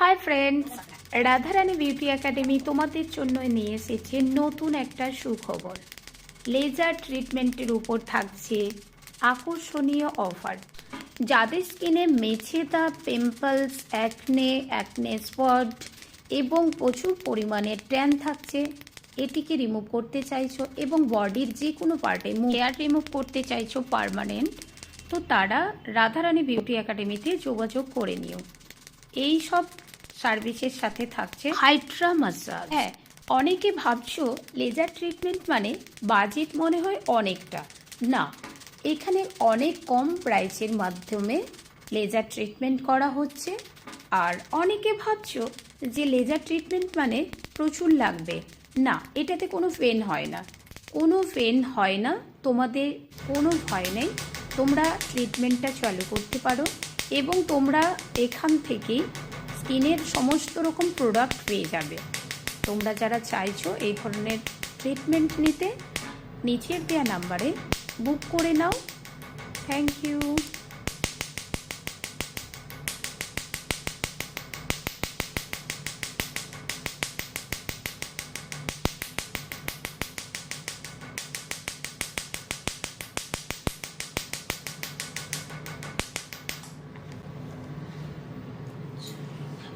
Hi friends, Radharani beauty academy তোমাদের জন্য নিয়ে এসেছে নতুন একটা সুখবর। লেজার ট্রিটমেন্টের উপর থাকছে আকর্ষণীয় অফার। যাদের স্কিনে মেছে দাগ, পিম্পলস, অ্যাকনে স্পট এবং প্রচুর পরিমাণে ট্যান থাকছে, এটিকে রিমুভ করতে চাইছো এবং বডির যে কোনো পার্টে হেয়ার রিমুভ করতে চাইছো পার্মানেন্ট, তো তারা রাধারানী বিউটি একাডেমিতে যোগাযোগ করে নিও। এই সব সার্ভিসের সাথে থাকছে হাইড্রা মাসাজ। হ্যাঁ, অনেকে ভাবছো লেজার ট্রিটমেন্ট মানে বাজেট মনে হয় অনেকটা। না, এখানে অনেক কম প্রাইসের মাধ্যমে লেজার ট্রিটমেন্ট করা হচ্ছে। আর অনেকে ভাবছো যে লেজার ট্রিটমেন্ট মানে প্রচুর লাগবে। না, এটাতে কোনো পেন হয় না, কোনো পেন হয় না, তোমাদের কোনো ভয় নেই। তোমরা ট্রিটমেন্টটা চালু করতে পারো এবং তোমরা এখান থেকেই স্কিনের সমস্ত রকম প্রোডাক্ট পেয়ে যাবে। তোমরা যারা চাইছো এই ধরনের ট্রিটমেন্ট নিতে, নিচের দেওয়া নাম্বারে বুক করে নাও। Thank you.